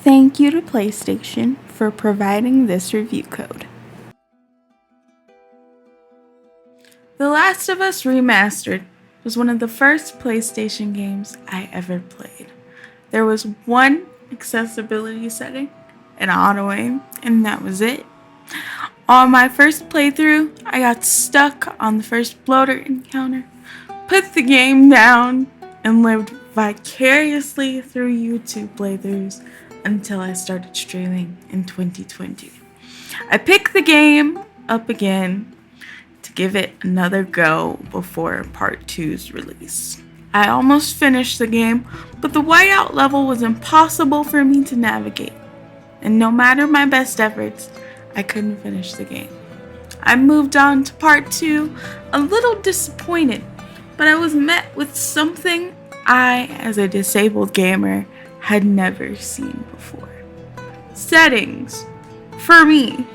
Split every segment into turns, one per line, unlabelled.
Thank you to PlayStation for providing this review code. The Last of Us Remastered was one of the first PlayStation games I ever played. There was one accessibility setting, an auto aim, and that was it. On my first playthrough, I got stuck on the first bloater encounter, put the game down, and lived vicariously through YouTube playthroughs until I started streaming in 2020. I picked the game up again to give it another go before Part 2's release. I almost finished the game, but the whiteout level was impossible for me to navigate, and no matter my best efforts, I couldn't finish the game. I moved on to Part 2, a little disappointed, but I was met with something I, as a disabled gamer, had never seen before. Settings. For me,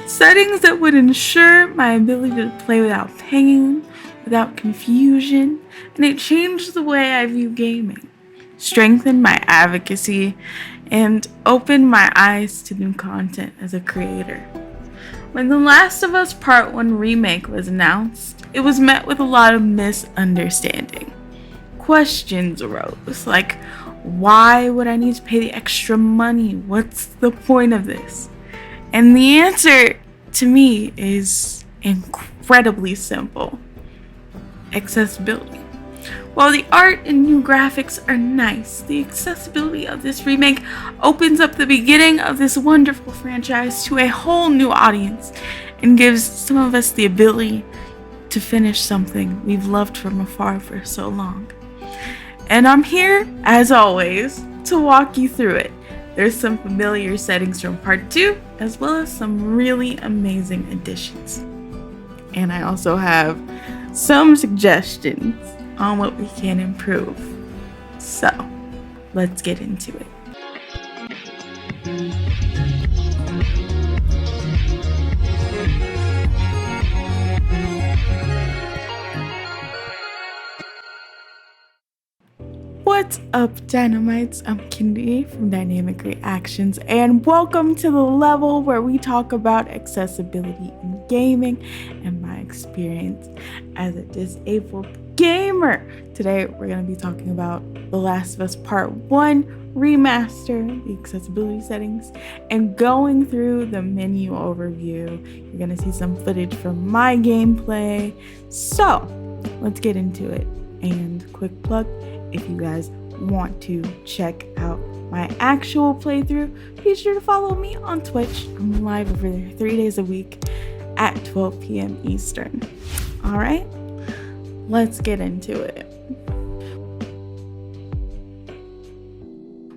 settings that would ensure my ability to play without pain, without confusion, and it changed the way I view gaming, strengthened my advocacy, and opened my eyes to new content as a creator. When The Last of Us Part 1 remake was announced, it was met with a lot of misunderstanding. Questions arose, like, why would I need to pay the extra money? What's the point of this? And the answer to me is incredibly simple. Accessibility. While the art and new graphics are nice, the accessibility of this remake opens up the beginning of this wonderful franchise to a whole new audience and gives some of us the ability to finish something we've loved from afar for so long. And I'm here, as always, to walk you through it. There's some familiar settings from Part 2, as well as some really amazing additions. And I also have some suggestions on what we can improve. So, let's get into it. What's up, Dynamites? I'm Kindi from Dynamic Reactions, and welcome to the level where we talk about accessibility in gaming and my experience as a disabled gamer. Today, we're going to be talking about The Last of Us Part 1 Remaster, the accessibility settings, and going through the menu overview. You're going to see some footage from my gameplay. So, let's get into it. And quick plug, if you guys want to check out my actual playthrough, be sure to follow me on Twitch. I'm live over there 3 days a week at 12 p.m. Eastern. All right, let's get into it.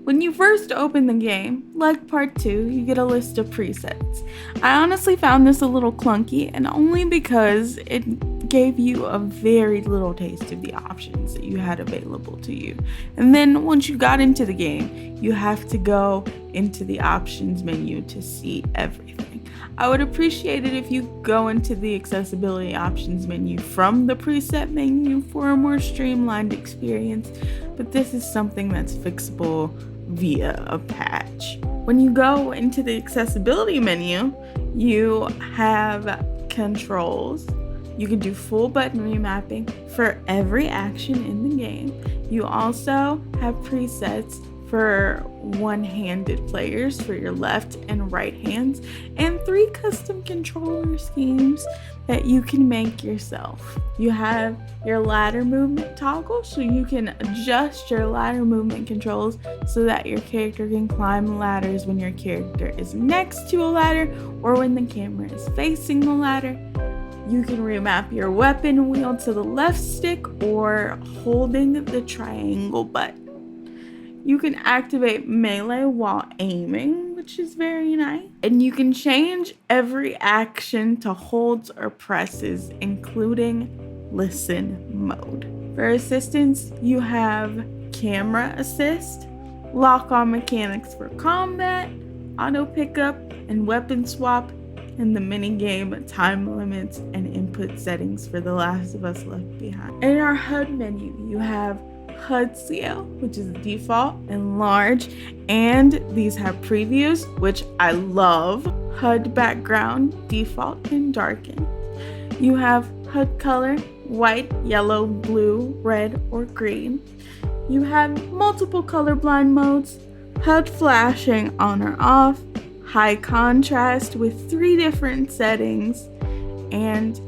When you first open the game, like Part 2, you get a list of presets. I honestly found this a little clunky, and only because it gave you a very little taste of the options that you had available to you. And then once you got into the game, you have to go into the options menu to see everything. I would appreciate it if you go into the accessibility options menu from the preset menu for a more streamlined experience, but this is something that's fixable via a patch. When you go into the accessibility menu, you have controls. You can do full button remapping for every action in the game. You also have presets for one-handed players for your left and right hands, and 3 custom controller schemes that you can make yourself. You have your ladder movement toggle, so you can adjust your ladder movement controls so that your character can climb ladders when your character is next to a ladder or when the camera is facing the ladder. You can remap your weapon wheel to the left stick or holding the triangle button. You can activate melee while aiming, which is very nice. And you can change every action to holds or presses, including listen mode. For assistance, you have camera assist, lock-on mechanics for combat, auto pickup, and weapon swap, and the minigame time limits and input settings for The Last of Us Left Behind. In our HUD menu, you have HUD scale, which is default and large, and these have previews, which I love. HUD background, default and darken. You have HUD color, white, yellow, blue, red, or green. You have multiple colorblind modes, HUD flashing on or off, high contrast with 3 different settings, and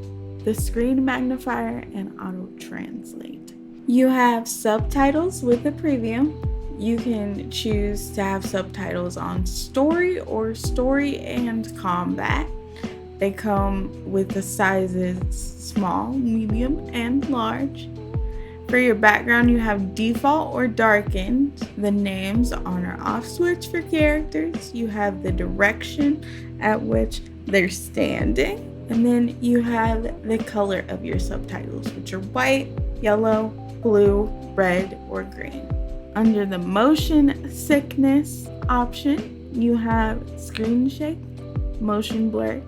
the screen magnifier and auto translate. You have subtitles with the preview. You can choose to have subtitles on story or story and combat. They come with the sizes small, medium, and large. For your background, you have default or darkened, the names on or off switch for characters. You have the direction at which they're standing. And then you have the color of your subtitles, which are white, yellow, blue, red, or green. Under the motion sickness option, you have screen shake, motion blur,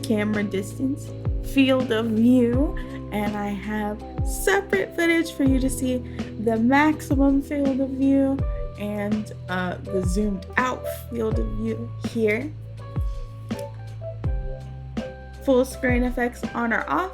camera distance, field of view, and I have separate footage for you to see the maximum field of view and the zoomed out field of view here. Full screen effects on or off,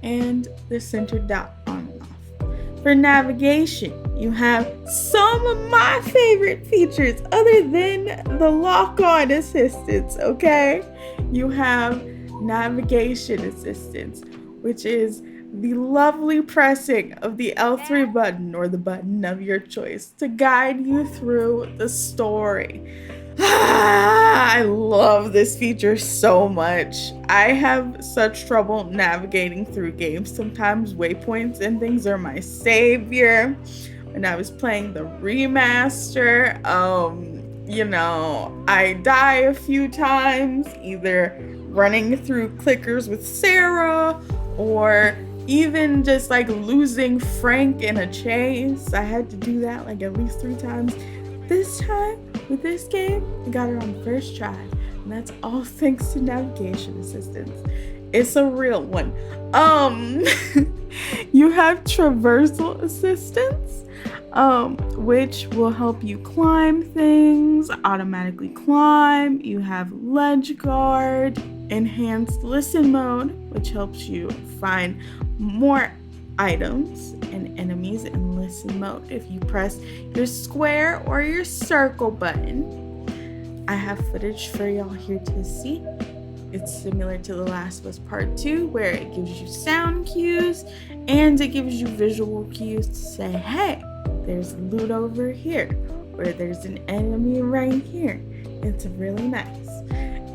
and the center dot on and off. For navigation, you have some of my favorite features other than the lock-on assistance, okay? You have navigation assistance, which is the lovely pressing of the L3 button or the button of your choice to guide you through the story. I love this feature so much. I have such trouble navigating through games. Sometimes waypoints and things are my savior. When I was playing the remaster, I die a few times, either running through clickers with Sarah or even just like losing Frank in a chase. I had to do that like at least 3 times. This time with this game, I got it on first try, and that's all thanks to navigation assistance. It's a real one. You have traversal assistance, which will help you climb things, automatically climb. You have ledge guard, enhanced listen mode, which helps you find more items and enemies in listen mode if you press your square or your circle button. I have footage for y'all here to see. It's similar to The Last of Us Part 2, where it gives you sound cues and it gives you visual cues to say, hey, there's loot over here, or there's an enemy right here. It's really nice.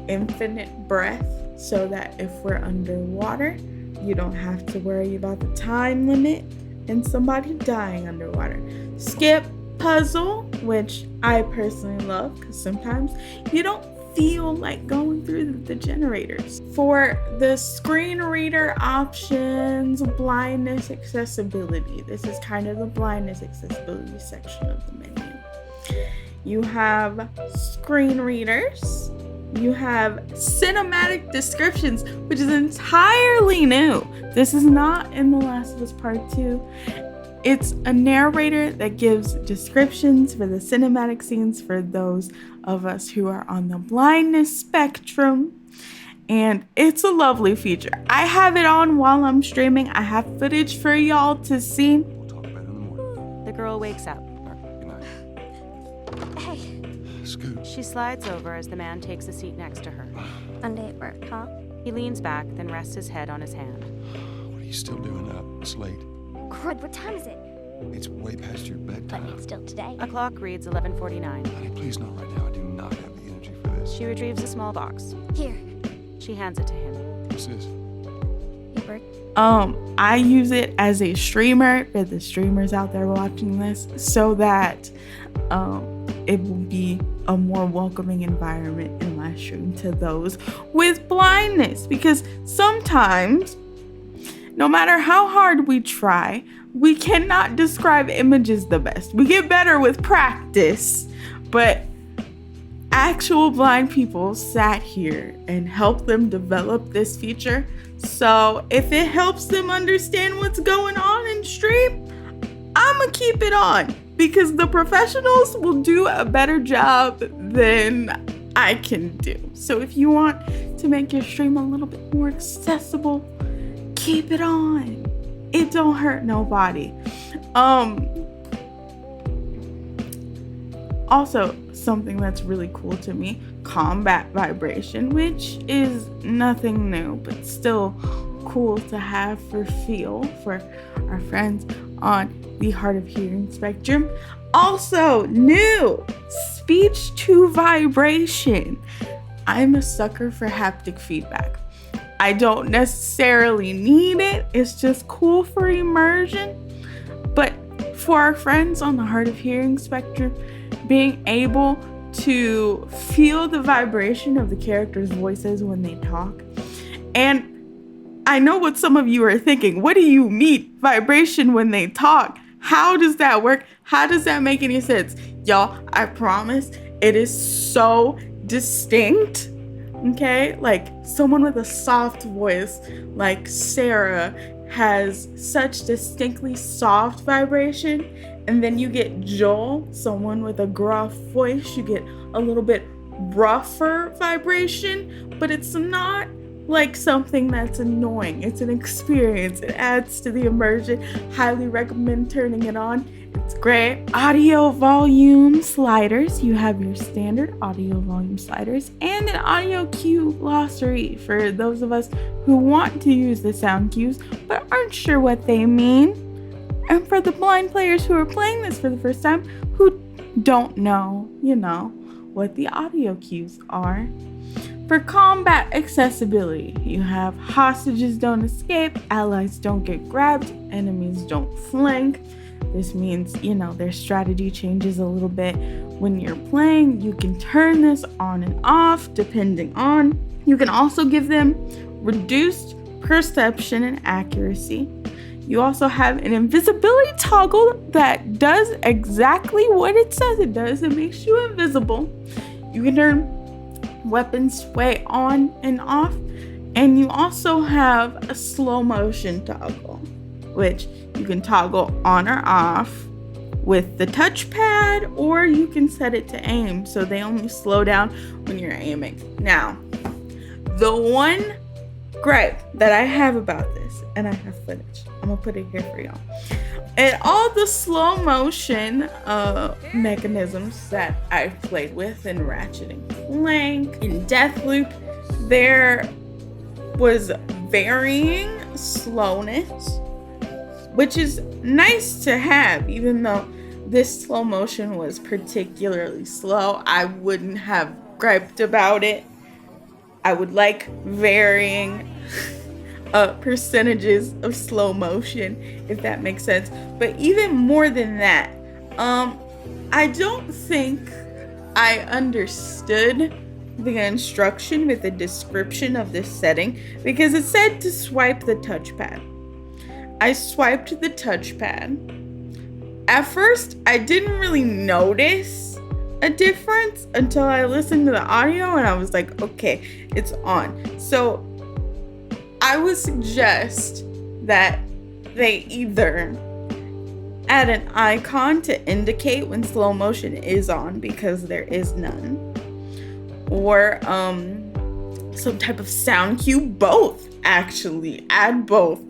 Infinite breath, so that if we're underwater, you don't have to worry about the time limit and somebody dying underwater. Skip puzzle, which I personally love because sometimes you don't feel like going through the generators. For the screen reader options, blindness accessibility. This is kind of the blindness accessibility section of the menu. You have screen readers. You have cinematic descriptions, which is entirely new. This is not in The Last of Us Part 2. It's a narrator that gives descriptions for the cinematic scenes for those of us who are on the blindness spectrum. And it's a lovely feature. I have it on while I'm streaming. I have footage for y'all to see.
We'll talk about it in the morning.
The girl wakes up.
Good night.
Hey,
Scoot.
She slides over as the man takes a seat next to her.
Monday at work, huh?
He leans back, then rests his head on his hand.
What are you still doing up? It's late.
Crud, what time is it?
It's way past your
But
bedtime.
it's still today.
A clock reads 11:49.
Honey, please not right now. I do not have the energy for this.
She retrieves a small box.
Here,
She hands it to him.
What's this?
your work.
I use it as a streamer for the streamers out there watching this, so that it will be a more welcoming environment in my stream to those with blindness, because sometimes, no matter how hard we try, we cannot describe images the best. We get better with practice, but actual blind people sat here and helped them develop this feature. So if it helps them understand what's going on in stream, I I'm gonna keep it on because the professionals will do a better job than I can do. So if you want to make your stream a little bit more accessible, keep it on. It don't hurt nobody. Also, something that's really cool to me, combat vibration, which is nothing new, but still cool to have for feel for our friends on the hard of hearing spectrum. Also, new speech to vibration. I'm a sucker for haptic feedback. I don't necessarily need it. It's just cool for immersion. But for our friends on the hard of hearing spectrum, being able to feel the vibration of the characters' voices when they talk. And I know what some of you are thinking. What do you mean vibration when they talk? How does that work? How does that make any sense? Y'all, I promise it is so distinct. Okay? Like someone with a soft voice like Sarah has such distinctly soft vibration. And then you get Joel, someone with a gruff voice. You get a little bit rougher vibration, but it's not like something that's annoying. It's an experience. It adds to the immersion. Highly recommend turning it on. It's great. Audio volume sliders. You have your standard audio volume sliders and an audio cue glossary for those of us who want to use the sound cues but aren't sure what they mean. And for the blind players who are playing this for the first time, who don't know, what the audio cues are. For combat accessibility, you have hostages don't escape, allies don't get grabbed, enemies don't flank. This means, their strategy changes a little bit when you're playing. You can turn this on and off depending on. You can also give them reduced perception and accuracy. You also have an invisibility toggle that does exactly what it says it does. It makes you invisible. You can turn weapons sway on and off. And you also have a slow motion toggle, which you can toggle on or off with the touchpad, or you can set it to aim so they only slow down when you're aiming. Now, the one gripe that I have about this, and I have footage, I'm gonna put it here for y'all. And all the slow motion mechanisms that I've played with in Ratchet and Clank, in Deathloop, there was varying slowness, which is nice to have. Even though this slow motion was particularly slow, I wouldn't have griped about it. I would like varying percentages of slow motion, if that makes sense. But even more than that, I don't think I understood the instruction with the description of this setting, because it said to swipe the touchpad. I swiped the touchpad. At first, I didn't really notice a difference until I listened to the audio and I was like, okay, it's on. So I would suggest that they either add an icon to indicate when slow motion is on, because there is none, or some type of sound cue. Both, actually. Add both.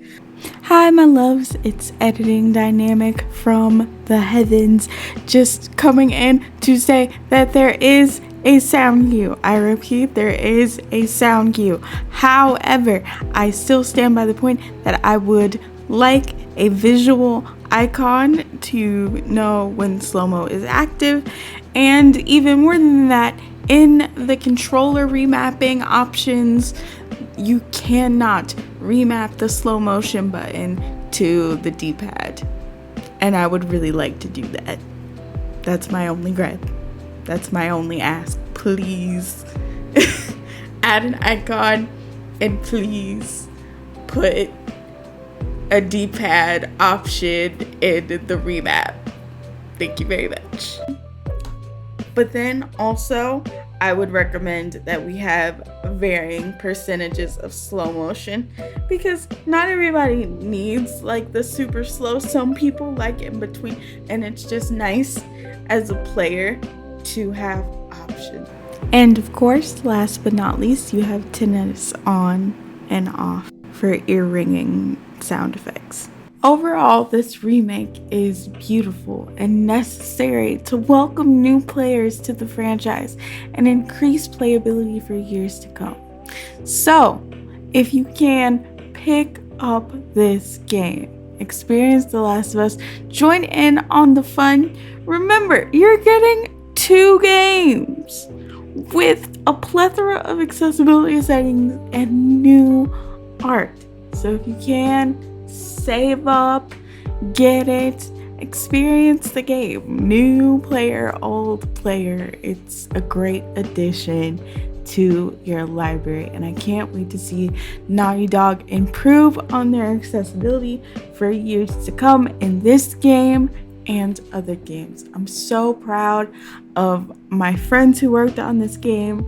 Hi, my loves. It's Editing Dynamic from the heavens, just coming in to say that there is a sound cue. I repeat, there is a sound cue. However, I still stand by the point that I would like a visual icon to know when slow-mo is active. And even more than that, in the controller remapping options, you cannot remap the slow motion button to the D-pad. And I would really like to do that. That's my only gripe. That's my only ask. Please add an icon, and please put a D-pad option in the remap. Thank you very much. But then also, I would recommend that we have varying percentages of slow motion because not everybody needs like the super slow. Some people like in between, and it's just nice as a player to have options. And of course, last but not least, you have tinnitus on and off for ear ringing sound effects. Overall, this remake is beautiful and necessary to welcome new players to the franchise and increase playability for years to come. So, if you can, pick up this game. Experience The Last of Us. Join in on the fun. Remember, you're getting 2 games with a plethora of accessibility settings and new art. So if you can, save up, get it, experience the game. New player, old player. It's a great addition to your library, and I can't wait to see Naughty Dog improve on their accessibility for years to come in this game and other games. I'm so proud of my friends who worked on this game,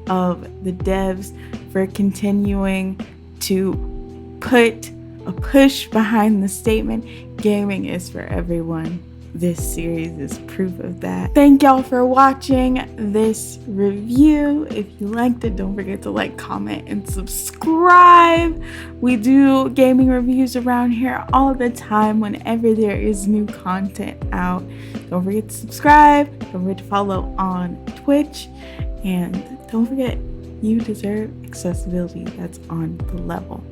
of the devs, for continuing to put a push behind the statement, gaming is for everyone. This series is proof of that. Thank y'all for watching this review. If you liked it, don't forget to like, comment, and subscribe. We do gaming reviews around here all the time whenever there is new content out. Don't forget to subscribe. Don't forget to follow on Twitch. And don't forget, you deserve accessibility that's on the level.